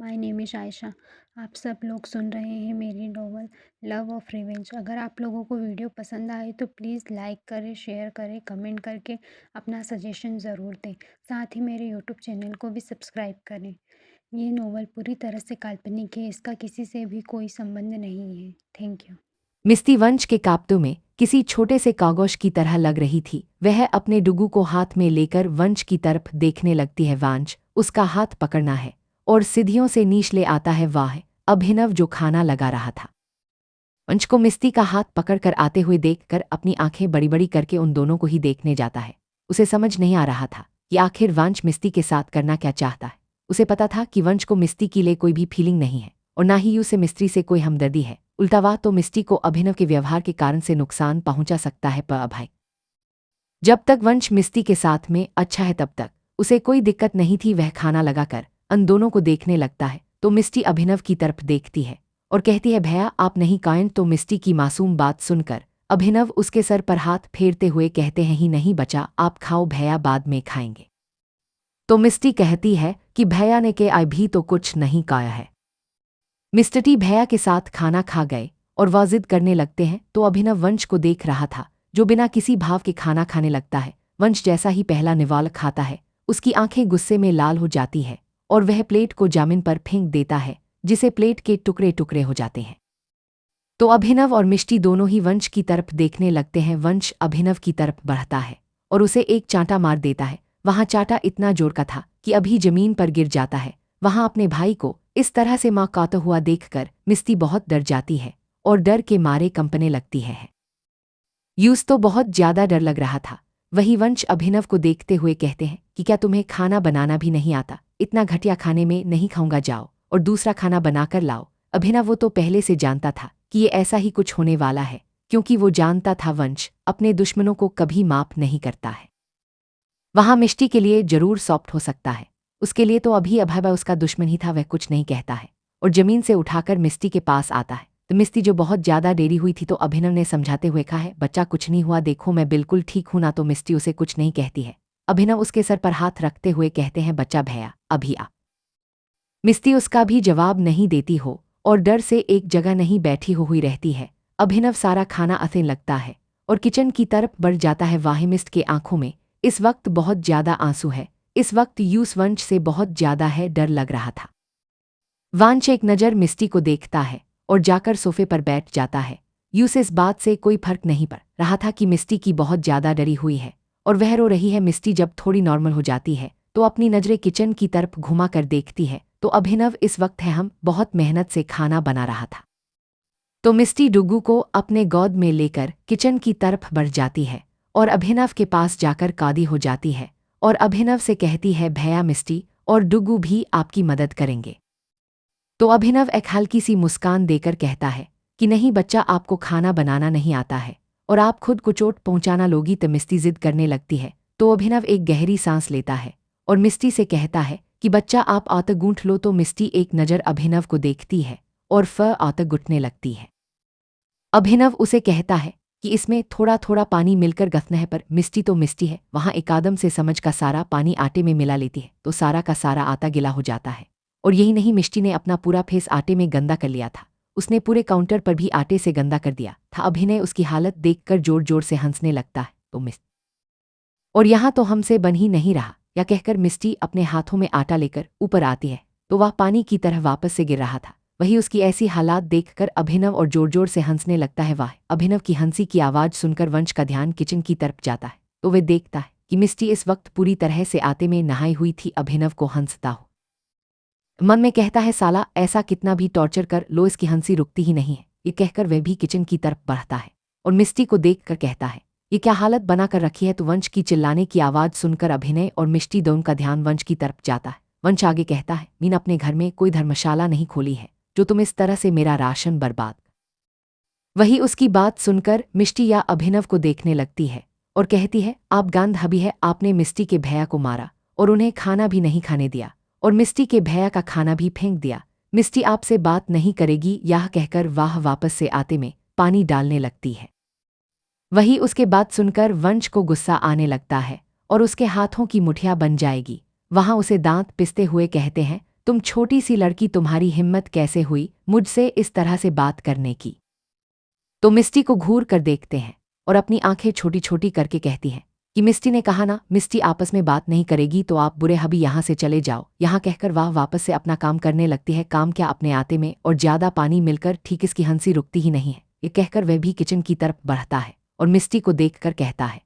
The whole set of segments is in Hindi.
My name is Ayesha. आप सब लोग सुन रहे हैं मेरी नॉवल लव ऑफ रिवेंज। अगर आप लोगों को वीडियो पसंद आए तो प्लीज़ लाइक करें, शेयर करें, कमेंट करके अपना सजेशन ज़रूर दें। साथ ही मेरे यूट्यूब चैनल को भी सब्सक्राइब करें। ये नॉवल पूरी तरह से काल्पनिक है, इसका किसी से भी कोई संबंध नहीं है। Thank you. मिस्टी वंश के काप्तों में किसी छोटे से कागज की तरह लग रही थी। वह अपने डुगू को हाथ में लेकर वंश की तरफ देखने लगती है। वांश उसका हाथ पकड़ना है और सीढ़ियों से नीचे ले आता है। वाह, अभिनव जो खाना लगा रहा था। वंश को मिस्टी का हाथ पकड़कर आते हुए देखकर अपनी आंखें बड़ी बड़ी करके उन दोनों को ही देखने जाता है। उसे समझ नहीं आ रहा था कि आखिर वंश मिस्टी के साथ करना क्या चाहता है। उसे पता था कि वंश को मिस्टी के लिए कोई भी फीलिंग नहीं है और ना ही उसे मिस्त्री से कोई हमदर्दी है। उल्टा तो मिस्टी को अभिनव के व्यवहार के कारण से नुकसान पहुंचा सकता है। पर अभय जब तक वंश मिस्टी के साथ में अच्छा है तब तक उसे कोई दिक्कत नहीं थी। वह खाना लगाकर उन दोनों को देखने लगता है तो मिस्टी अभिनव की तरफ देखती है और कहती है, भैया आप नहीं खाएं। तो मिस्टी की मासूम बात सुनकर अभिनव उसके सर पर हाथ फेरते हुए कहते हैं, ही नहीं बचा, आप खाओ भैया, बाद में खाएंगे। तो मिस्टी कहती है कि भैया ने के अभी तो कुछ नहीं खाया है। मिस्टर टी भैया के साथ खाना खा गए और वह जिद करने लगते हैं। तो अभिनव वंश को देख रहा था जो बिना किसी भाव के खाना खाने लगता है। वंश जैसा ही पहला निवाला खाता है उसकी आंखें गुस्से में लाल हो जाती है और वह प्लेट को जमीन पर फेंक देता है, जिसे प्लेट के टुकड़े टुकड़े हो जाते हैं। तो अभिनव और मिष्टी दोनों ही वंश की तरफ देखने लगते हैं। वंश अभिनव की तरफ बढ़ता है और उसे एक चांटा मार देता है। वहां चांटा इतना जोर का था कि अभी जमीन पर गिर जाता है। वहां अपने भाई को इस तरह से मौकाता हुआ देखकर मिस्टी बहुत डर जाती है और डर के मारे कंपने लगती है। यूस तो बहुत ज्यादा डर लग रहा था। वही वंश अभिनव को देखते हुए कहते हैं कि क्या तुम्हें खाना बनाना भी नहीं आता? इतना घटिया खाने में नहीं खाऊंगा, जाओ और दूसरा खाना बनाकर लाओ। अभिनव वो तो पहले से जानता था कि ये ऐसा ही कुछ होने वाला है, क्योंकि वो जानता था वंश अपने दुश्मनों को कभी माफ नहीं करता है। वहां मिष्टी के लिए जरूर सॉफ्ट हो सकता है, उसके लिए तो अभी अभय उसका दुश्मन ही था। वह कुछ नहीं कहता है और जमीन से उठाकर मिस्टी के पास आता है। तो मिस्टी जो बहुत ज्यादा देरी हुई थी तो अभिनव ने समझाते हुए कहा है, बच्चा कुछ नहीं हुआ, देखो मैं बिल्कुल ठीक हूं ना। तो मिस्टी उसे कुछ नहीं कहती है। अभिनव उसके सर पर हाथ रखते हुए कहते हैं, बच्चा भैया अभी आ। मिस्टी उसका भी जवाब नहीं देती हो और डर से एक जगह नहीं बैठी हुई रहती है। अभिनव सारा खाना असें लगता है और किचन की तरफ बढ़ जाता है। वाहिमिस्ट के आंखों में इस वक्त बहुत ज्यादा आंसू है। इस वक्त यूस वंश से बहुत ज्यादा है डर लग रहा था। वंश एक नज़र मिस्टी को देखता है और जाकर सोफे पर बैठ जाता है। यूस इस बात से कोई फर्क नहीं पड़ रहा था कि मिस्टी की बहुत ज्यादा डरी हुई है और वह रो रही है। मिस्टी जब थोड़ी नॉर्मल हो जाती है तो अपनी नजरें किचन की तरफ घुमा कर देखती है तो अभिनव इस वक्त है हम बहुत मेहनत से खाना बना रहा था। तो मिस्टी डुगू को अपने गोद में लेकर किचन की तरफ बढ़ जाती है और अभिनव के पास जाकर कादी हो जाती है और अभिनव से कहती है, भैया मिस्टी और डुगू भी आपकी मदद करेंगे। तो अभिनव एक हल्की सी मुस्कान देकर कहता है कि नहीं बच्चा, आपको खाना बनाना नहीं आता है और आप खुद को चोट पहुंचाना लोगी। तो मिस्टी जिद करने लगती है तो अभिनव एक गहरी सांस लेता है और मिस्टी से कहता है कि बच्चा आप आतक गूंथ लो। तो मिस्टी एक नज़र अभिनव को देखती है और आतक गुटने लगती है। अभिनव उसे कहता है कि इसमें थोड़ा थोड़ा पानी मिलकर गथना है। पर मिस्टी तो मिस्टी है, वहां एकादम से समझ का सारा पानी आटे में मिला लेती है तो सारा का सारा आटा गिला हो जाता है। और यही नहीं, मिष्टी ने अपना पूरा फेस आटे में गंदा कर लिया था। उसने पूरे काउंटर पर भी आटे से गंदा कर दिया था। अभिनय उसकी हालत देखकर जोर जोर से हंसने लगता है। तो मिस और यहाँ तो हमसे बन ही नहीं रहा, या कहकर मिस्टी अपने हाथों में आटा लेकर ऊपर आती है तो वह पानी की तरह वापस से गिर रहा था। वही उसकी ऐसी हालात देखकर अभिनव और जोर जोर से हंसने लगता है। वाह, अभिनव की हंसी की आवाज़ सुनकर वंश का ध्यान किचन की तरफ जाता है तो वह देखता है कि मिस्टी इस वक्त पूरी तरह से आटे में नहाई हुई थी। अभिनव को हंसता हो मन में कहता है, साला ऐसा कितना भी टॉर्चर कर लो इसकी हंसी रुकती ही नहीं है। ये कहकर वह भी किचन की तरफ बढ़ता है और मिस्टी को देखकर कहता है, ये क्या हालत बना कर रखी है। तो वंश की चिल्लाने की आवाज़ सुनकर अभिनय और मिस्टी दोनों का ध्यान वंश की तरफ जाता है। वंश आगे कहता है, मीन अपने घर में कोई धर्मशाला नहीं खोली है जो तुम इस तरह से मेरा राशन बर्बाद। वही उसकी बात सुनकर मिष्टी या अभिनव को देखने लगती है और कहती है, आप गांध हबी है, आपने मिस्टी के भैया को मारा और उन्हें खाना भी नहीं खाने दिया और मिस्टी के भैया का खाना भी फेंक दिया। मिस्टी आपसे बात नहीं करेगी, यह कहकर वाह वापस से आटे में पानी डालने लगती है। वही उसके बात सुनकर वंश को गुस्सा आने लगता है और उसके हाथों की मुठिया बन जाएगी। वहां उसे दांत पिसते हुए कहते हैं, तुम छोटी सी लड़की, तुम्हारी हिम्मत कैसे हुई मुझसे इस तरह से बात करने की। तो मिस्टी को घूर कर देखते हैं और अपनी आंखें छोटी छोटी करके कहती हैं कि मिस्टी ने कहा ना, मिस्टी आपस में बात नहीं करेगी तो आप बुरे हबी यहाँ से चले जाओ। यहाँ कहकर वह वापस से अपना काम करने लगती है। काम क्या, अपने आते में और ज्यादा पानी मिलकर ठीक इसकी हंसी रुकती ही नहीं है। ये कहकर वह भी किचन की तरफ बढ़ता है और मिस्टी को देखकर कहता है।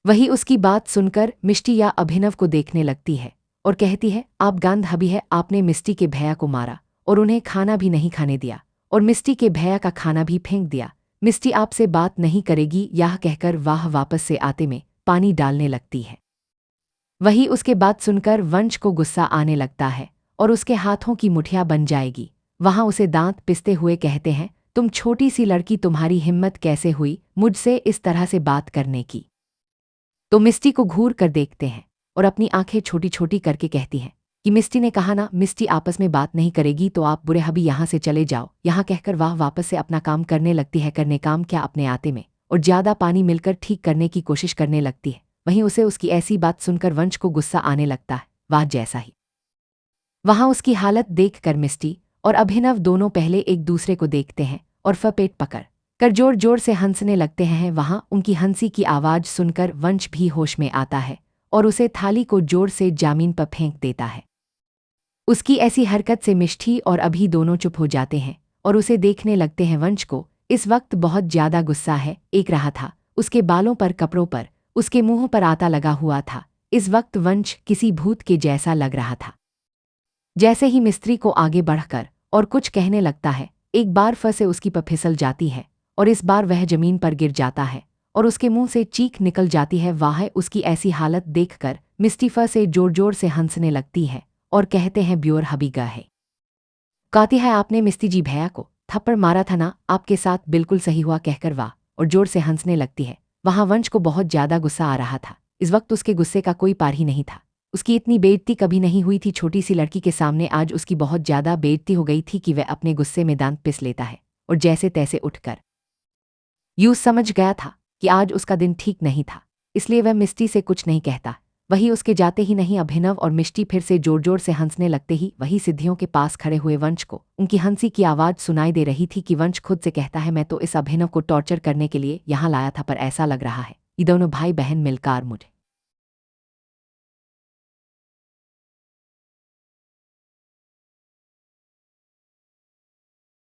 वही उसकी बात सुनकर मिष्टी या अभिनव को देखने लगती है और कहती है, आप गांध हबी है, आपने मिस्टी के भैया को मारा और उन्हें खाना भी नहीं खाने दिया और मिस्टी के भैया का खाना भी फेंक दिया। मिस्टी आपसे बात नहीं करेगी। यह कहकर वह वापस से आते में पानी डालने लगती है। वही उसके बात सुनकर वंश को गुस्सा आने लगता है और उसके हाथों की मुठिया बन जाएगी। वहां उसे दांत पिसते हुए कहते हैं, तुम छोटी सी लड़की, तुम्हारी हिम्मत कैसे हुई मुझसे इस तरह से बात करने की। तो मिस्टी को घूर कर देखते हैं और अपनी आंखें छोटी छोटी करके कहती हैं कि मिस्टी ने कहा ना, मिस्टी आपस में बात नहीं करेगी तो आप बुरे हबी यहाँ से चले जाओ। यहाँ कहकर वह वापस से अपना काम करने लगती है। करने काम क्या, अपने आते में और ज्यादा पानी मिलकर ठीक करने की कोशिश करने लगती है। वहीं उसे उसकी ऐसी बात सुनकर वंश को गुस्सा आने लगता है। वह जैसा ही वहां उसकी हालत देखकर मिस्टी और अभिनव दोनों पहले एक दूसरे को देखते हैं और पेट पकड़ कर जोर जोर से हंसने लगते हैं। वहां उनकी हंसी की आवाज सुनकर वंश भी होश में आता है और उसे थाली को जोर से जमीन पर फेंक देता है। उसकी ऐसी हरकत से मिष्टी और अभी दोनों चुप हो जाते हैं और उसे देखने लगते हैं। वंश को इस वक्त बहुत ज्यादा गुस्सा है। एक रहा था उसके बालों पर, कपड़ों पर, उसके मुंह पर आता लगा हुआ था। इस वक्त वंश किसी भूत के जैसा लग रहा था। जैसे ही मिस्त्री को आगे बढ़कर और कुछ कहने लगता है, एक बार फंसे उसकी पर फिसल जाती है और इस बार वह जमीन पर गिर जाता है और उसके मुंह से चीख निकल जाती है। वाह, उसकी ऐसी हालत देखकर मिस्टी से जोर जोर से हंसने लगती है और कहते हैं, ब्योर हबीगा है, कहती है आपने मिस्टी जी भैया को थप्पड़ मारा था ना, आपके साथ बिल्कुल सही हुआ, कहकर वाह और जोर से हंसने लगती है। वहां वंश को बहुत ज्यादा गुस्सा आ रहा था। इस वक्त उसके गुस्से का कोई पार ही नहीं था। उसकी इतनी बेइज्जती कभी नहीं हुई थी छोटी सी लड़की के सामने। आज उसकी बहुत ज्यादा बेइज्जती हो गई थी कि वह अपने गुस्से में दांत पिस लेता है और जैसे तैसे उठकर यूं समझ गया था कि आज उसका दिन ठीक नहीं था, इसलिए वह मिस्टी से कुछ नहीं कहता। वही उसके जाते ही नहीं अभिनव और मिष्टी फिर से जोर जोर से हंसने लगते ही वही सिद्धियों के पास खड़े हुए वंश को उनकी हंसी की आवाज सुनाई दे रही थी कि वंश खुद से कहता है, मैं तो इस अभिनव को टॉर्चर करने के लिए यहाँ लाया था, पर ऐसा लग रहा है ये दोनों भाई बहन मिलकर मुझे